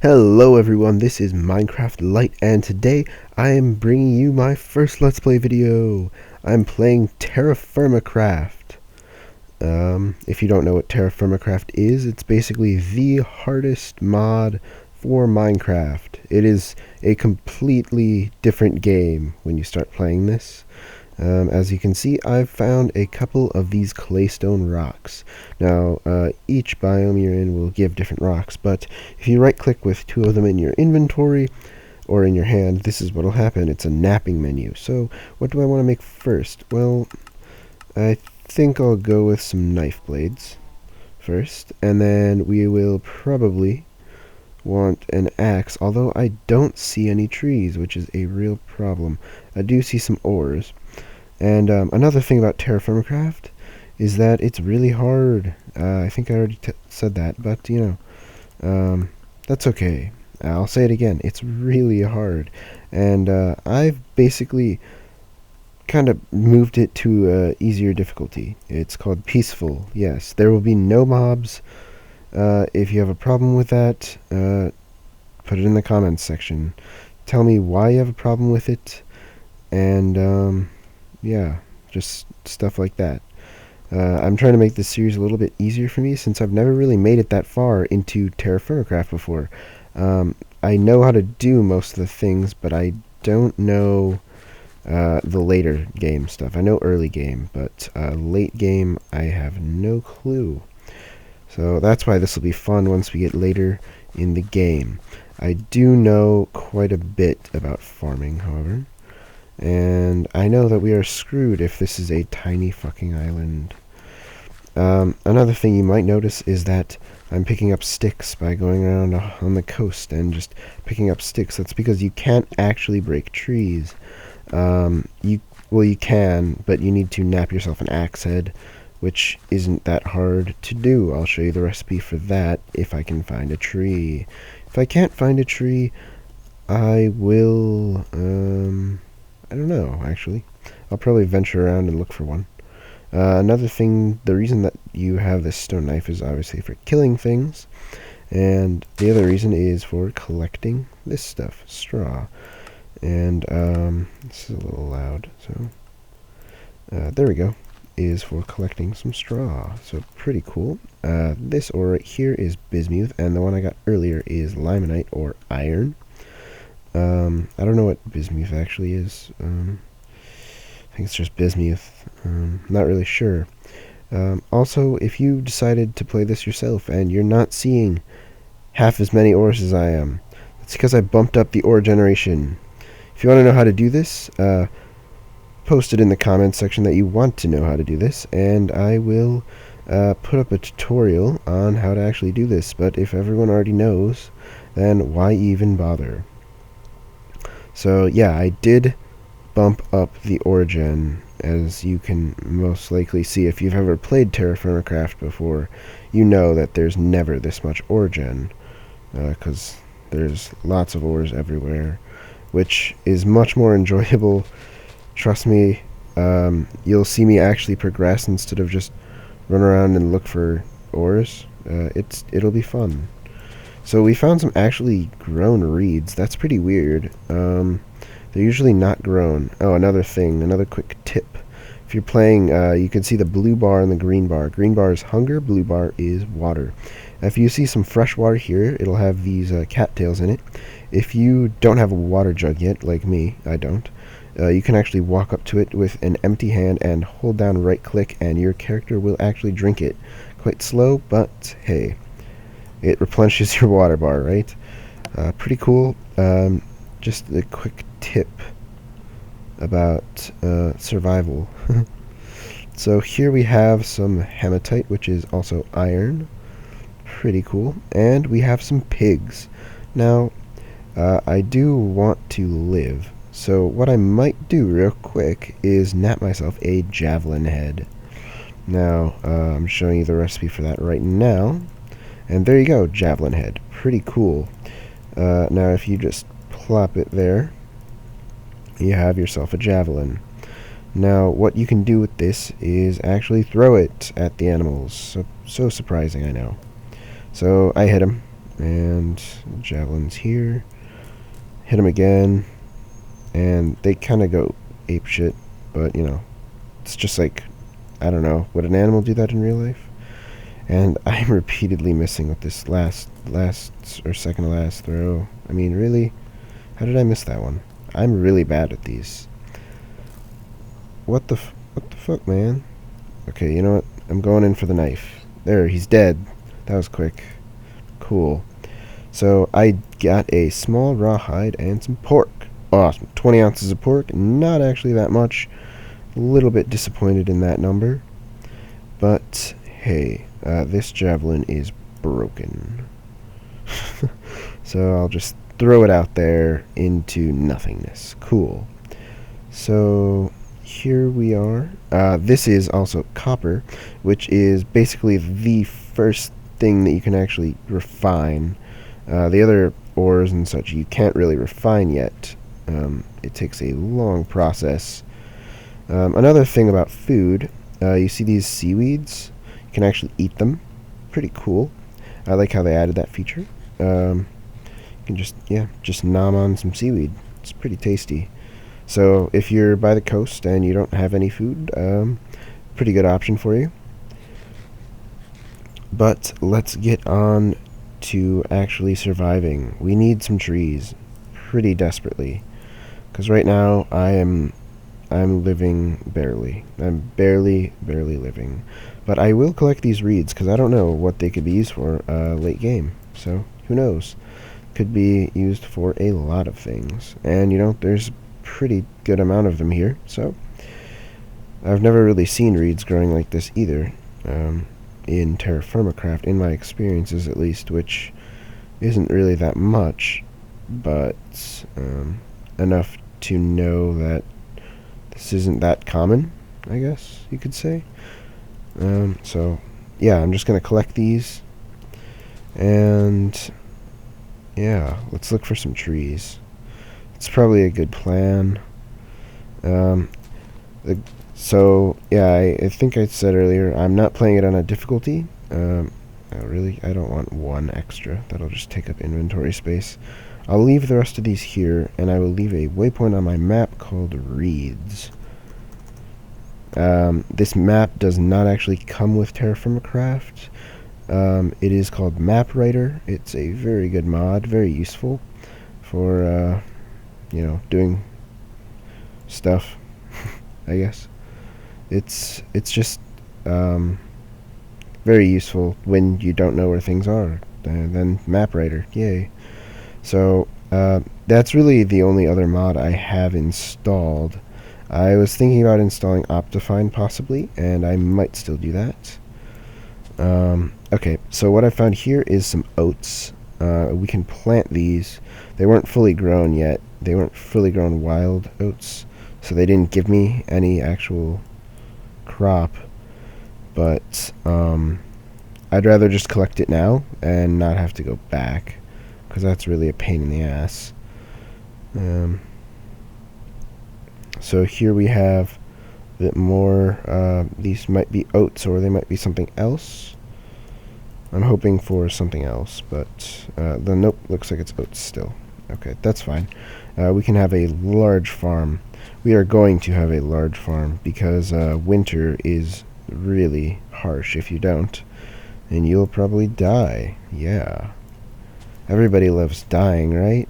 Hello everyone, this is Minecraft Lite, and today I am bringing you my first Let's Play video. I'm playing Terrafirmacraft. If you don't know what Terrafirmacraft is, it's basically the hardest mod for Minecraft. It is a completely different game when you start playing this. As you can see, I've found a couple of these claystone rocks. Now, each biome you're in will give different rocks, but if you right-click with two of them in your inventory or in your hand, this is what will happen. It's a napping menu. So, what do I want to make first? Well, I think I'll go with some knife blades first, and then we will probably want an axe, although I don't see any trees, which is a real problem. I do see some ores. And another thing about Terrafirmacraft is that it's really hard. I think I already said that, but that's okay. I'll say it again. It's really hard. And I've basically kind of moved it to easier difficulty. It's called peaceful. Yes, there will be no mobs. If you have a problem with that, put it in the comments section. Tell me why you have a problem with it, and yeah, just stuff like that. I'm trying to make this series a little bit easier for me since I've never really made it that far into Terrafirmacraft before. I know how to do most of the things, but I don't know the later game stuff. I know early game, but late game I have no clue. So that's why this will be fun once we get later in the game. I do know quite a bit about farming, however. And I know that we are screwed if this is a tiny fucking island. Another thing you might notice is that I'm picking up sticks by going around on the coast and just picking up sticks. That's because you can't actually break trees. You can, but you need to nap yourself an axe head, which isn't that hard to do. I'll show you the recipe for that if I can find a tree. If I can't find a tree, I will, I don't know, actually. I'll probably venture around and look for one. Another thing, the reason that you have this stone knife is obviously for killing things, and the other reason is for collecting this stuff, straw. And this is a little loud, so there we go, is for collecting some straw. So pretty cool. This ore right here is bismuth, and the one I got earlier is limonite or iron. I don't know what bismuth actually is. I think it's just bismuth. Not really sure. Also, if you decided to play this yourself and you're not seeing half as many ores as I am, that's because I bumped up the ore generation. If you want to know how to do this, post it in the comments section that you want to know how to do this, and I will put up a tutorial on how to actually do this. But if everyone already knows, then why even bother? So yeah, I did bump up the origin, as you can most likely see. If you've ever played Terrafirmacraft before, you know that there's never this much origin, because there's lots of ores everywhere, which is much more enjoyable. Trust me, you'll see me actually progress instead of just run around and look for ores. It'll be fun. So we found some actually grown reeds. That's pretty weird. They're usually not grown. Oh, another thing, another quick tip. If you're playing, you can see the blue bar and the green bar. Green bar is hunger, blue bar is water. If you see some fresh water here, it'll have these cattails in it. If you don't have a water jug yet, like me, I don't, you can actually walk up to it with an empty hand and hold down right click, and your character will actually drink it. Quite slow, but hey, it replenishes your water bar, right? Pretty cool. Just a quick tip about survival. So here we have some hematite, which is also iron. Pretty cool. And we have some pigs. Now, I do want to live, so what I might do real quick is nap myself a javelin head. Now, I'm showing you the recipe for that right now. And there you go, javelin head. Pretty cool. Now, if you just plop it there, you have yourself a javelin. Now, what you can do with this is actually throw it at the animals. So surprising, I know. So I hit him, And javelins here. Hit them again. And they kind of go apeshit, but you know, it's just like, I don't know, would an animal do that in real life? And I'm repeatedly missing with this last or second to last throw. I mean, really? How did I miss that one? I'm really bad at these. What the fuck, man? Okay, you know what? I'm going in for the knife. There, he's dead. That was quick. Cool. So I got a small rawhide and some pork. Awesome. 20 ounces of pork. Not actually that much. A little bit disappointed in that number. But, hey, this javelin is broken. So I'll just throw it out there into nothingness. Cool. So here we are. This is also copper, which is basically the first thing that you can actually refine. The other ores and such you can't really refine yet. It takes a long process. Another thing about food, you see these seaweeds? You can actually eat them. Pretty cool. I like how they added that feature. You can just nom on some seaweed. It's pretty tasty. So if you're by the coast and you don't have any food, pretty good option for you. But let's get on to actually surviving. We need some trees pretty desperately, because right now I'm living barely. I'm barely living. But I will collect these reeds because I don't know what they could be used for late game. So who knows? Could be used for a lot of things. And you know, there's a pretty good amount of them here. So I've never really seen reeds growing like this either. In Terrafirmacraft, in my experiences at least, which isn't really that much, but enough to know that this isn't that common, I guess you could say. So yeah, I'm just gonna collect these, and yeah, let's look for some trees. It's probably a good plan. So yeah, I think I said earlier, I'm not playing it on a difficulty. I don't want one extra. That'll just take up inventory space. I'll leave the rest of these here, and I will leave a waypoint on my map called Reeds. This map does not actually come with Terrafirmacraft. It is called Map Writer. It's a very good mod, very useful for you know, doing stuff, I guess. It's just very useful when you don't know where things are. Then Map Writer, yay. So that's really the only other mod I have installed. I was thinking about installing Optifine possibly, and I might still do that. Okay, so what I found here is some oats. We can plant these. They weren't fully grown yet. They weren't fully grown wild oats, so they didn't give me any actual crop. But I'd rather just collect it now and not have to go back, because that's really a pain in the ass. So here we have a bit more. These might be oats, or they might be something else. I'm hoping for something else, but nope, looks like it's oats still. Okay, that's fine. We can have a large farm. We are going to have a large farm, because winter is really harsh if you don't, and you'll probably die. Yeah. Everybody loves dying, right?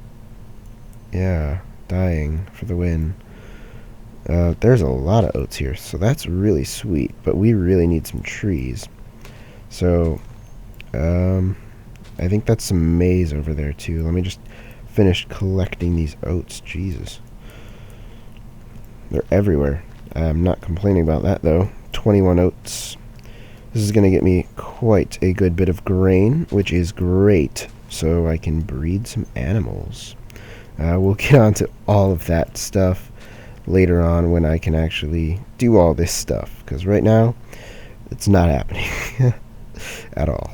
Yeah, dying for the win. There's a lot of oats here, so that's really sweet, but we really need some trees. So, I think that's some maize over there too. Let me just finish collecting these oats. Jesus. They're everywhere. I'm not complaining about that though. 21 oats. This is going to get me quite a good bit of grain, which is great, so I can breed some animals. We'll get on to all of that stuff later on when I can actually do all this stuff, because right now it's not happening at all.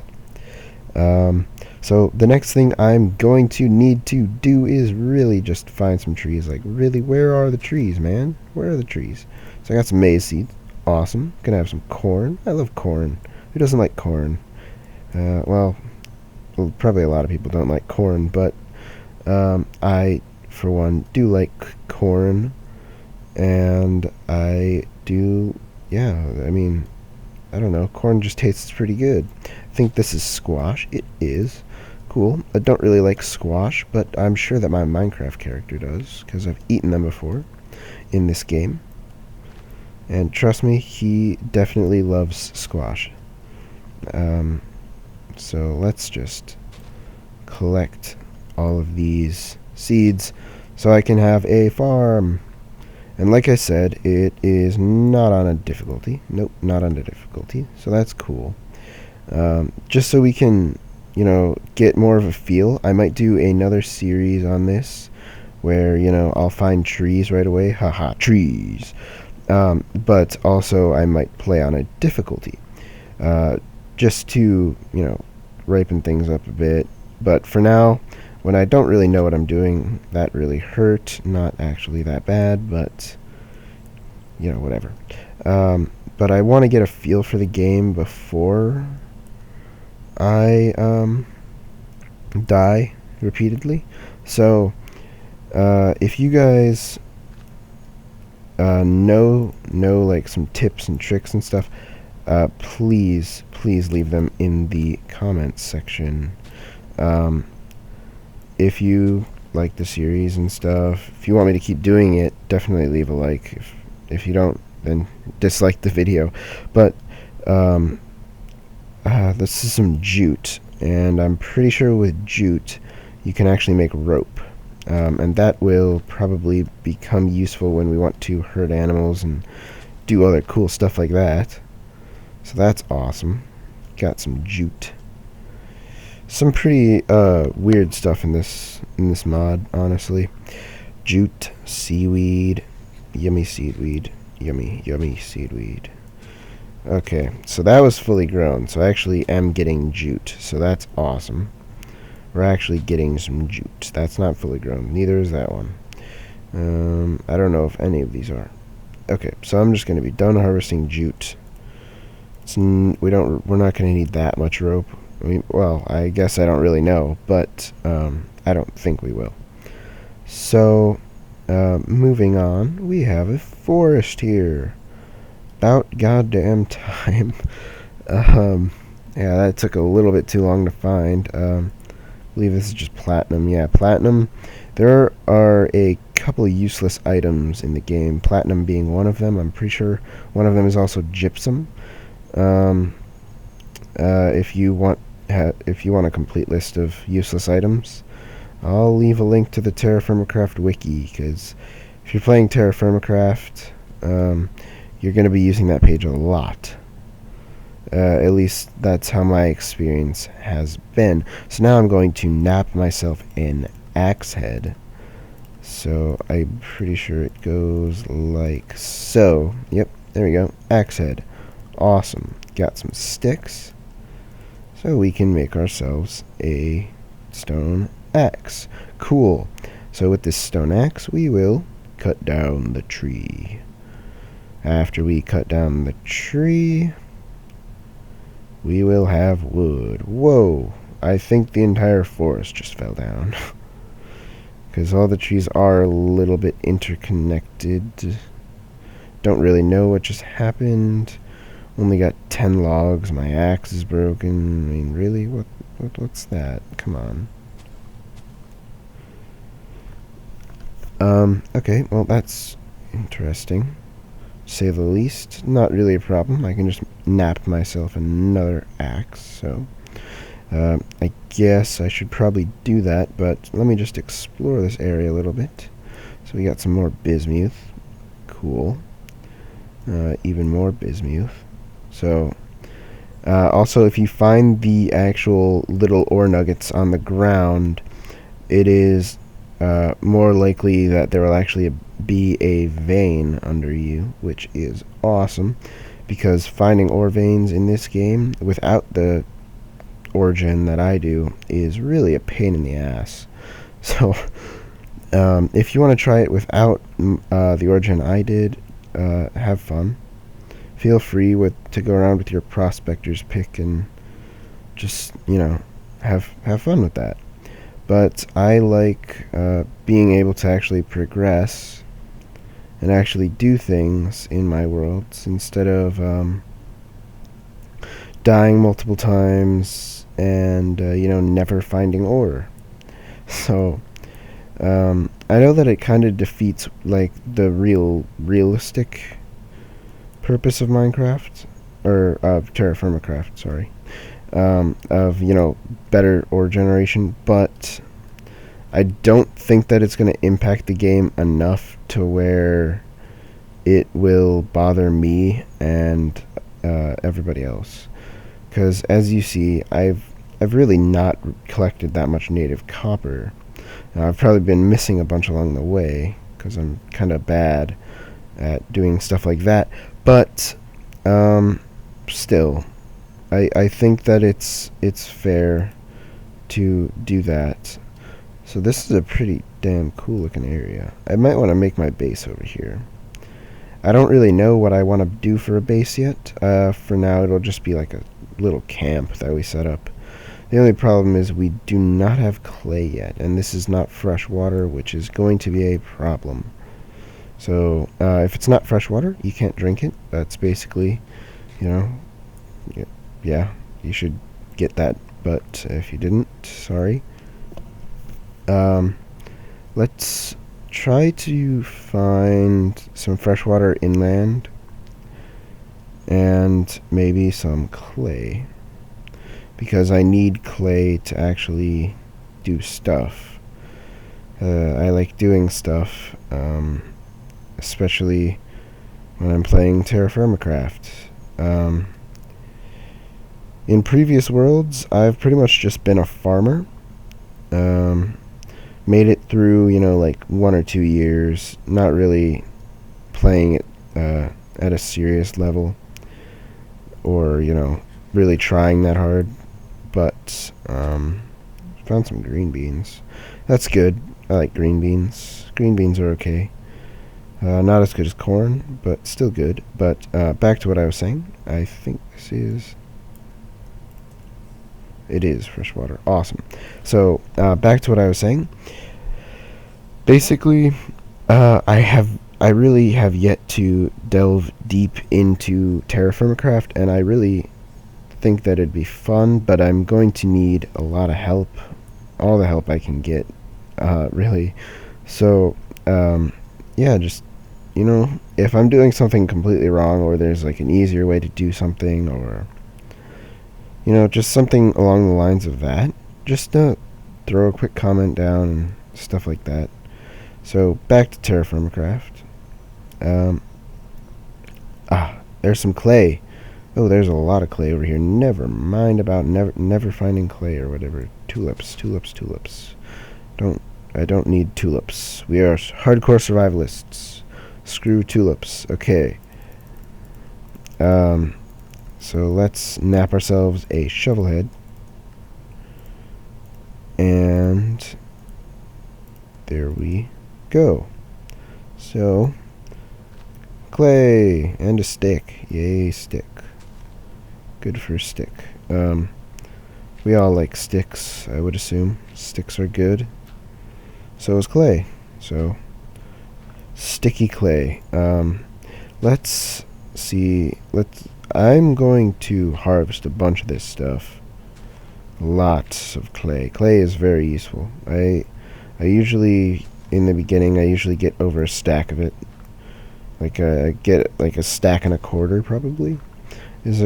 So the next thing I'm going to need to do is really just find some trees. Like, really, where are the trees, man? Where are the trees? So I got some maize seeds. Awesome. Gonna have some corn. I love corn. Who doesn't like corn? Well, well, probably a lot of people don't like corn, but I, for one, do like corn, and I do, yeah, I mean, I don't know, corn just tastes pretty good. I think this is squash. It is. Cool. I don't really like squash, but I'm sure that my Minecraft character does, because I've eaten them before in this game. And trust me, he definitely loves squash. So let's just collect all of these seeds so I can have a farm. And like I said, it is not on a difficulty. Nope, not on a difficulty. So that's cool. Just so we can, you know, get more of a feel, I might do another series on this where, you know, I'll find trees right away. Haha, trees. But also I might play on a difficulty. Just to, you know, ripen things up a bit. But for now, when I don't really know what I'm doing, that really hurt. Not actually that bad, but, you know, whatever. But I want to get a feel for the game before I die repeatedly. So, if you guys know like some tips and tricks and stuff, please leave them in the comments section. If you like the series and stuff, if you want me to keep doing it, definitely leave a like. If you don't, then dislike the video. But this is some jute, and I'm pretty sure with jute you can actually make rope, and that will probably become useful when we want to herd animals and do other cool stuff like that. So that's awesome. Got some jute. Some pretty weird stuff in this mod, honestly. Jute, seaweed, yummy seaweed, yummy seaweed. Okay, so that was fully grown, so I actually am getting jute, so that's awesome. We're actually getting some jute. That's not fully grown, neither is that one. I don't know if any of these are. Okay, so I'm just going to be done harvesting jute. We're not going to need that much rope. I mean, well, I guess I don't really know, but I don't think we will. So, moving on, we have a forest here. About goddamn time. Yeah, that took a little bit too long to find. I believe this is just platinum. Yeah, platinum. There are a couple of useless items in the game, platinum being one of them. I'm pretty sure one of them is also gypsum. If you want a complete list of useless items, I'll leave a link to the Terrafirmacraft wiki, because if you're playing Terrafirmacraft, you're going to be using that page a lot. At least that's how my experience has been. So now I'm going to nap myself an axe head. So I'm pretty sure it goes like so. Yep, there we go. Axe head. Awesome. Got some sticks. So we can make ourselves a stone axe. Cool. So with this stone axe, we will cut down the tree. After we cut down the tree, we will have wood. Whoa, I think the entire forest just fell down. Because all the trees are a little bit interconnected. Don't really know what just happened. Only got 10 logs. My axe is broken. I mean, really? What's that? Come on. Okay, well, that's interesting. Say the least. Not really a problem. I can just nap myself another axe, so I guess I should probably do that, but let me just explore this area a little bit. So we got some more bismuth. Cool. Even more bismuth. So also, if you find the actual little ore nuggets on the ground, it is more likely that there will actually be a vein under you, which is awesome, because finding ore veins in this game without the origin that I do is really a pain in the ass. So if you want to try it without the origin I did, have fun. Feel free to go around with your prospector's pick and just, you know, have fun with that. But I like being able to actually progress and actually do things in my worlds instead of dying multiple times and never finding ore. So I know that it kind of defeats like the realistic purpose of Minecraft, or of Terrafirmacraft, sorry, of better ore generation, but I don't think that it's going to impact the game enough to where it will bother me and everybody else. Because as you see, I've really not collected that much native copper. I've probably been missing a bunch along the way because I'm kind of bad at doing stuff like that. But still, I think that it's fair to do that. So this is a pretty damn cool looking area. I might want to make my base over here. I don't really know what I want to do for a base yet. For now, it'll just be like a little camp that we set up. The only problem is we do not have clay yet, and this is not fresh water, which is going to be a problem. So if it's not fresh water, you can't drink it. That's basically, yeah, you should get that. But if you didn't, sorry. Let's try to find some fresh water inland and maybe some clay, because I need clay to actually do stuff. I like doing stuff, especially when I'm playing Terrafirmacraft. In previous worlds, I've pretty much just been a farmer. Made it through, like 1 or 2 years, not really playing it at a serious level, or, really trying that hard. But found some green beans. That's good. I like green beans. Green beans are okay. Not as good as corn, but still good. But back to what I was saying. I think this is... It is fresh water. Awesome. So back to what I was saying. Basically, I really have yet to delve deep into Terrafirmacraft, and I really think that it'd be fun, but I'm going to need a lot of help, all the help I can get, really. So yeah, just if I'm doing something completely wrong, or there's like an easier way to do something, or just something along the lines of that, just throw a quick comment down and stuff like that. So back to Terrafirmacraft. There's some clay. Oh, there's a lot of clay over here. Never mind about never finding clay or whatever. Tulips. I don't need tulips. We are hardcore survivalists. Screw tulips. Okay. So let's nap ourselves a shovel head. And there we go. So clay and a stick. Yay, stick. Good for a stick. We all like sticks, I would assume. Sticks are good. So is clay. So sticky clay. Let's see. I'm going to harvest a bunch of this stuff. Lots of clay. Clay is very useful. I usually, in the beginning, I usually get over a stack of it. Like I get like a stack and a quarter probably. This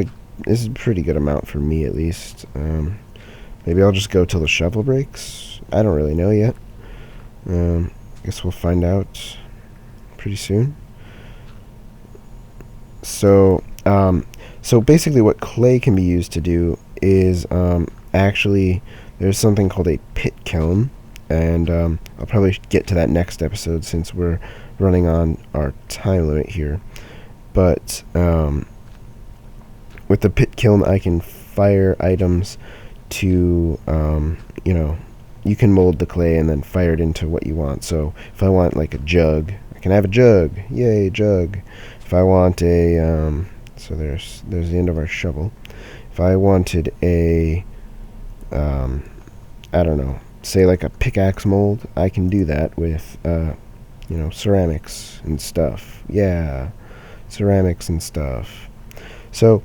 is a pretty good amount for me, at least. Maybe I'll just go till the shovel breaks. I don't really know yet. Guess we'll find out pretty soon. So basically what clay can be used to do is actually there's something called a pit kiln, and I'll probably get to that next episode since we're running on our time limit here. But with the pit kiln, I can fire items to you can mold the clay and then fire it into what you want. So if I want like a jug, I can have a jug. Yay, jug. If I want a so there's the end of our shovel. If I wanted a I don't know, say like a pickaxe mold, I can do that with, ceramics and stuff. Yeah, ceramics and stuff. So,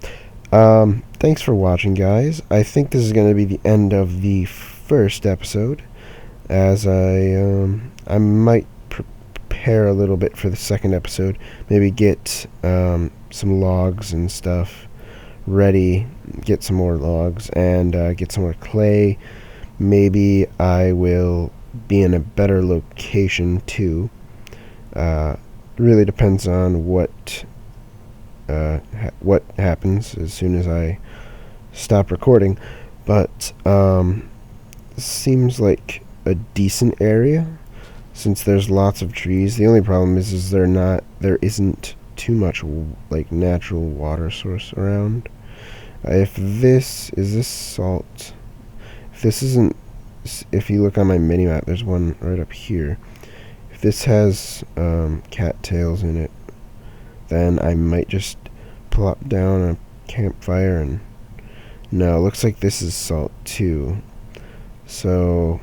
thanks for watching, guys. I think this is going to be the end of the first episode, as I might prepare a little bit for the second episode. Maybe get some logs and stuff ready, get some more logs, and get some more clay. Maybe I will be in a better location too. Really depends on what happens as soon as I stop recording, but seems like a decent area since there's lots of trees. The only problem is there isn't too much like natural water source around. If this salt, if this isn't, if you look on my mini map, there's one right up here. If this has cattails in it, then I might just plop down a campfire and... No, it looks like this is salt too. So,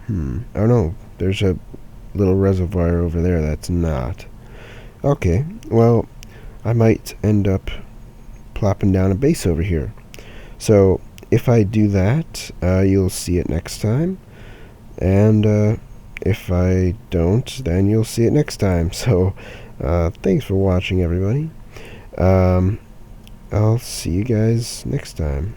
oh no, there's a little reservoir over there that's not. Okay, well, I might end up plopping down a base over here. So, if I do that, you'll see it next time. And if I don't, then you'll see it next time. So, thanks for watching, everybody. I'll see you guys next time.